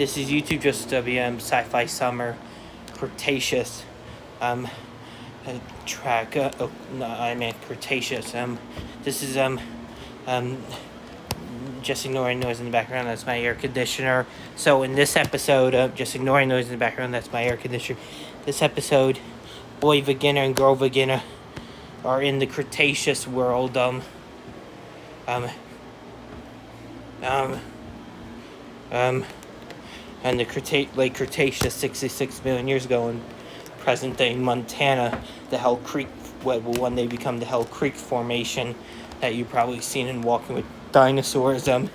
This is YouTube Just WM Sci-Fi Summer Cretaceous track. I meant Cretaceous. This is just ignoring noise in the background. That's my air conditioner. So in this episode, just ignoring noise in the background. That's my air conditioner. This episode, boy vagina and girl vagina are in the Cretaceous world. And the late Cretaceous 66 million years ago in present-day Montana, the Hell Creek, what will one day become the Hell Creek Formation that you've probably seen in Walking with Dinosaurs. Unlike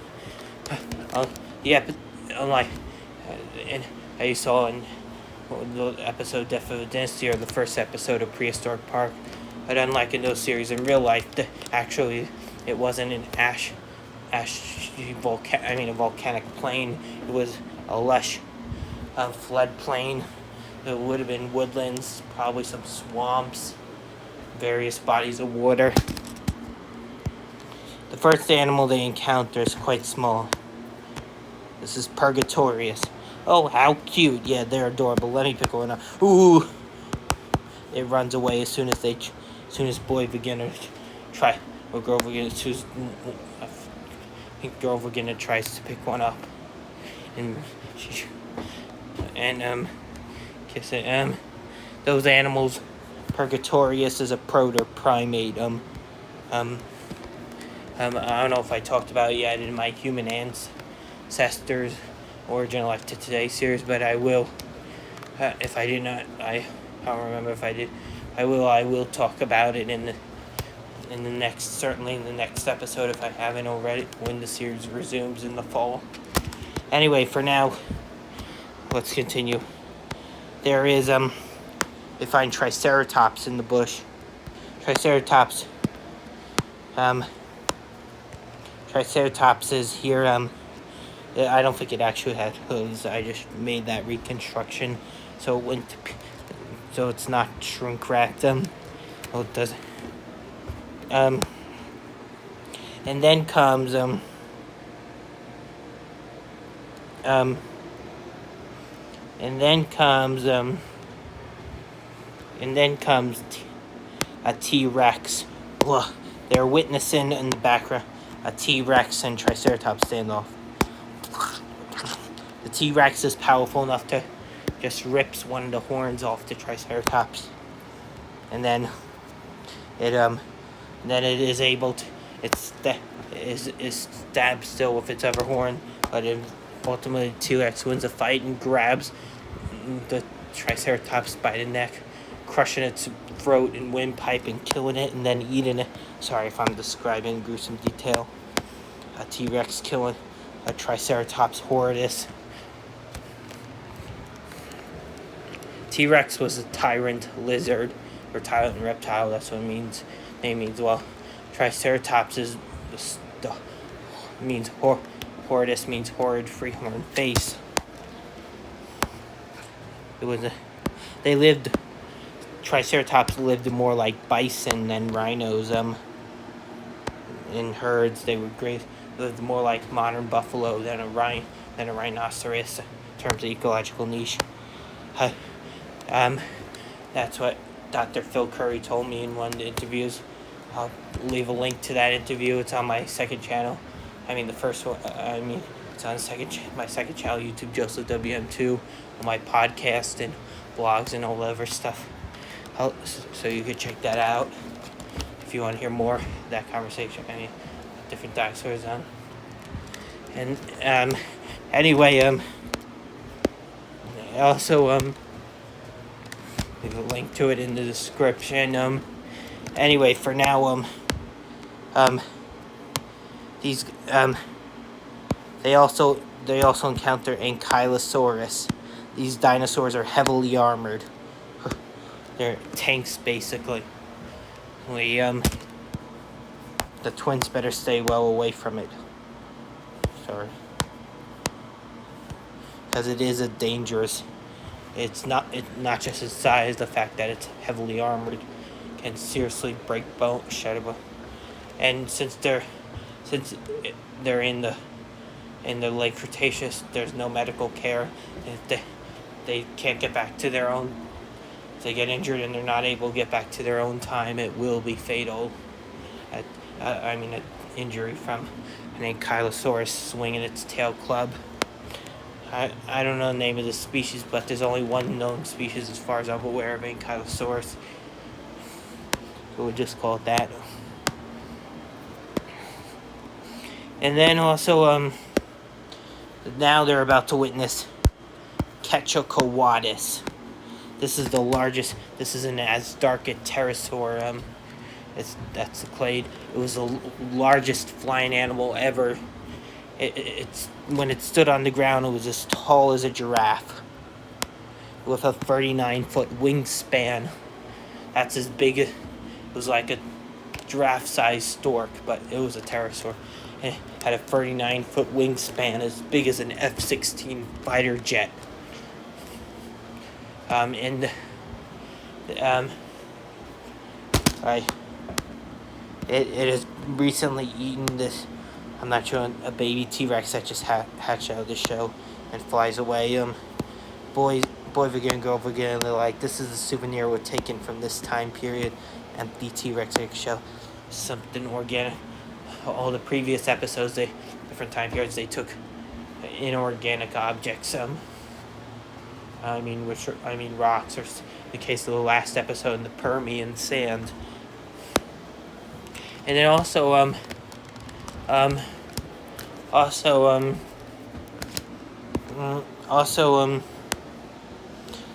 you saw in the episode Death of a Dynasty or the first episode of Prehistoric Park, but unlike in those series, in real life, actually, it wasn't an a volcanic plain. It was a lush flood plain. It would have been woodlands, probably some swamps, various bodies of water. The first animal they encounter is quite small. This is Purgatorius. Oh, how cute. Yeah, they're adorable. Let me pick one up. Ooh! It runs away as soon as boy vagina or girl vagina, girl vagina tries to pick one up. And kiss it. Those animals, Purgatorius is a proto-primate. I don't know if I talked about it yet in my human ancestors origin life to today series, but I will. If I did not, I don't remember if I did. I will talk about it in the next episode if I haven't already, when the series resumes in the fall. Anyway, for now, let's continue. There is they find Triceratops in the bush. Triceratops is here. I don't think it actually had hooves. I just made that reconstruction, so it's not shrink wrapped. Well, it doesn't. And then comes a T-Rex. Ugh. They're witnessing in the background a T-Rex and Triceratops standoff. The T-Rex is powerful enough to just rips one of the horns off the Triceratops, and then it is able to. It's stabbed still with its other horn, but ultimately T-Rex wins a fight and grabs the Triceratops by the neck, crushing its throat and windpipe and killing it, and then eating it. Sorry if I'm describing gruesome detail. A T-Rex killing a Triceratops horridus. T-Rex was a tyrant lizard, or tyrant reptile, that's what it means. Name means, well, Triceratops means horridus means horrid, free-horn face. Triceratops lived more like bison than rhinos. In herds, they lived more like modern buffalo than a rhinoceros in terms of ecological niche. That's what Dr. Phil Currie told me in one of the interviews. I'll leave a link to that interview. It's on my second channel. The first one. It's on my second channel, YouTube Joseph WM2, on my podcast and blogs and all the other stuff. So you could check that out if you want to hear more of that conversation. Different dinosaurs and anyway, also leave a link to it in the description. Anyway, for now, these they also encounter Ankylosaurus. These dinosaurs are heavily armored. They're tanks, basically. The twins better stay well away from it. Sorry. Because it is a dangerous. It's not just its size, the fact that it's heavily armored can seriously break shatter bone. And since they're in in the late Cretaceous. There's no medical care. If they can't get back to their own, if they get injured and they're not able to get back to their own time, it will be fatal. An injury from an ankylosaurus swinging its tail club. I don't know the name of the species, but there's only one known species as far as I'm aware of ankylosaurus. So we'll just call it that. And then also, now they're about to witness Quetzalcoatlus. This is the largest. This is an Asdarchic pterosaur. That's the clade. It was the largest flying animal ever. It's when it stood on the ground, it was as tall as a giraffe, with a 39-foot wingspan. That's as big as, it was like a giraffe-sized stork, but it was a pterosaur. It had a 39-foot wingspan, as big as an F-16 fighter jet. It has recently eaten this. I'm not sure, a baby T-Rex that just hatched out of the show and flies away. Boy vegan, girl vegan, they're like, this is a souvenir we're taking from this time period. Empty T-Rex shell, something organic. All the previous episodes, different time periods, they took inorganic objects. Rocks, or in the case of the last episode, in the Permian sand. And then also,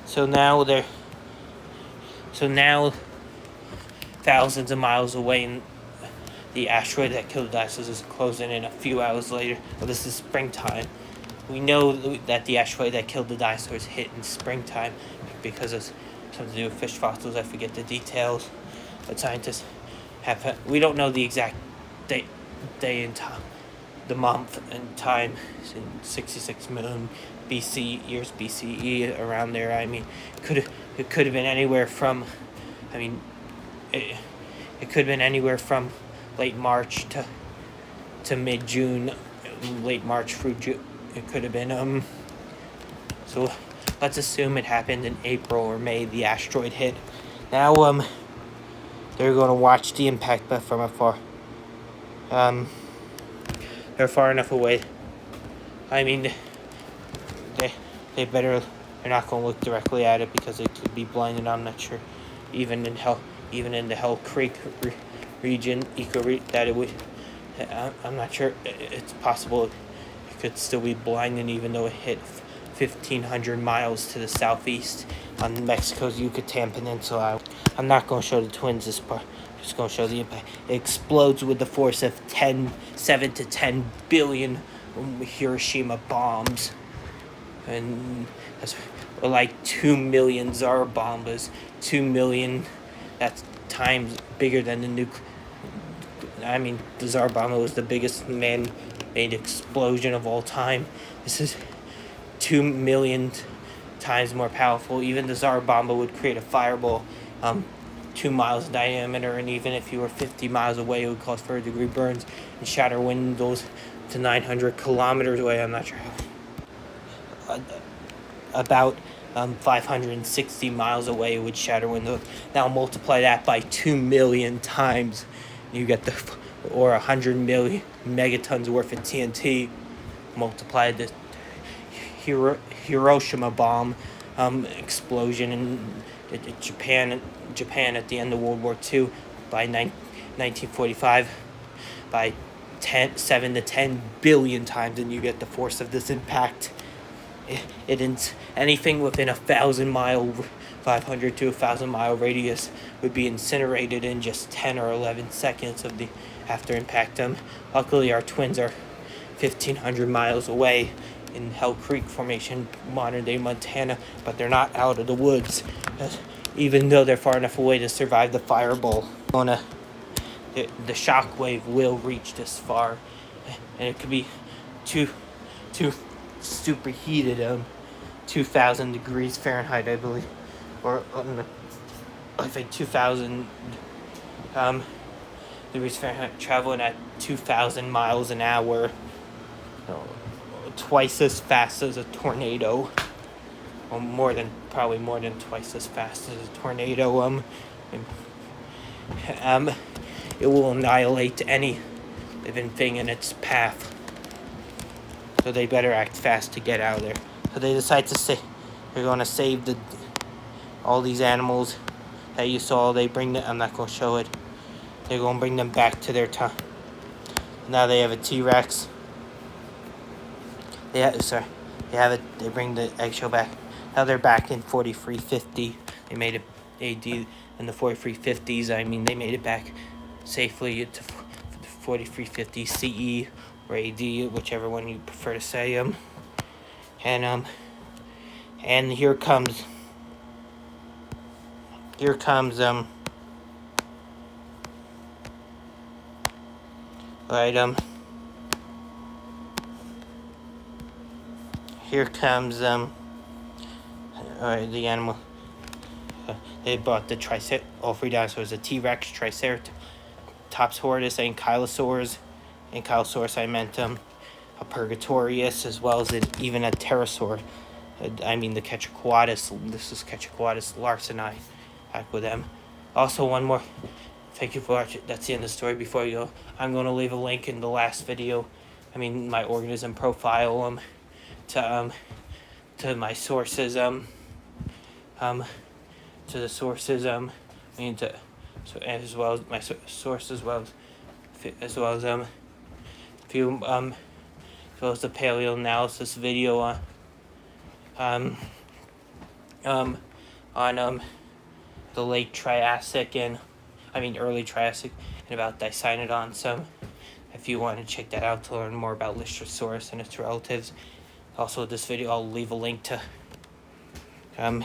so now thousands of miles away, and the asteroid that killed the dinosaurs is closing in a few hours later. Well, this is springtime. We know that the asteroid that killed the dinosaurs hit in springtime because of something to do with fish fossils. I forget the details, but scientists we don't know the exact day and time, the month and time. It's in 66 million years BCE, around there. It could have been anywhere from, it could have been anywhere from late March to mid-June, late March through June. It could have been, so let's assume it happened in April or May, the asteroid hit. Now, they're going to watch the impact, but from afar. They're far enough away. They're not going to look directly at it because they could be blinded. I'm not sure, even in the Hell Creek region, that it would. I'm not sure. It's possible it could still be blinded, even though it hit 1,500 miles to the southeast on Mexico's Yucatan Peninsula. I'm not going to show the twins this part. I'm just going to show the impact. It explodes with the force of 7 to 10 billion Hiroshima bombs. And that's like 2 million Tsar bombers. 2 million, that's times bigger than the nuke. The Tsar bomber was the biggest man-made explosion of all time. This is 2 million times more powerful. Even the Tsar bomber would create a fireball 2 miles in diameter, and even if you were 50 miles away, it would cause third-degree burns and shatter windows to 900 kilometers away. I'm not sure how. About 560 miles away, it would shatter windows. Now multiply that by 2 million times, you get or 100 million megatons worth of TNT. Multiply the Hiroshima bomb explosion in Japan at the end of World War II by 1945 by 7 to 10 billion times, and you get the force of this impact. Anything within 500 to 1,000 mile radius would be incinerated in just 10 or 11 seconds of the after impact. Luckily, our twins are 1,500 miles away in Hell Creek Formation, modern day Montana, but they're not out of the woods, even though they're far enough away to survive the fireball. The shockwave will reach this far, and it could be too superheated, 2,000 degrees Fahrenheit, I believe, or I think 2,000 degrees Fahrenheit, traveling at 2,000 miles an hour. twice as fast as a tornado. Or probably more than twice as fast as a tornado. It will annihilate any living thing in its path. So they better act fast to get out of there. So they decide to say they're going to save all these animals that you saw. I'm not going to show it. They're going to bring them back to their time. Now they have a T-Rex. They bring the eggshell back. Now they're back in 4350. They made it AD in the 4350s. I mean, they made it back safely to 4350 CE or AD, whichever one you prefer to say. And here comes the animal. They brought the all three dinosaurs: a T-Rex, Triceratops, Hortus, Ankylosaurus. Ankylosaurus, I meant a Purgatorius, as well as even a pterosaur. I mean the Quetzalcoatlus. This is Quetzalcoatlus larsoni. Back with them. Also, one more. Thank you for watching. That's the end of the story. Before you go, I'm going to leave a link in the last video. I mean, my organism profile to my sources to the sources as well as my source as well as a few as well as the paleoanalysis video on the late Triassic and early Triassic and about Dicynodon. So if you want to check that out to learn more about Lystrosaurus and its relatives. Also, this video, I'll leave a link to that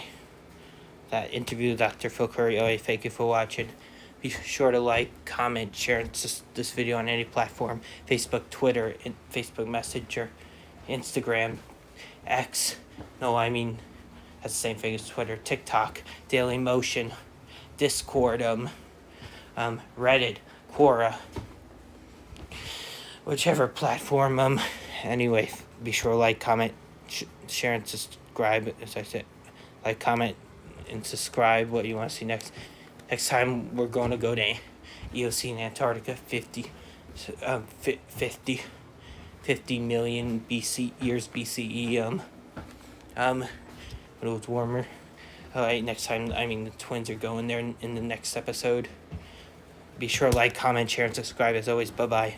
interview with Dr. Phil Currie. Thank you for watching. Be sure to like, comment, share this video on any platform: Facebook, Twitter, Facebook Messenger, Instagram, X. No, that's the same thing as Twitter. TikTok, Daily Motion, Discord, Reddit, Quora, whichever platform. Anyway, be sure to like, comment, share, and subscribe. As I said, like, comment, and subscribe. What you want to see next? Next time we're going to go to Eocene Antarctica, 50 million years BCE. When it was warmer. Alright, next time. The twins are going there in the next episode. Be sure to like, comment, share, and subscribe. As always, bye bye.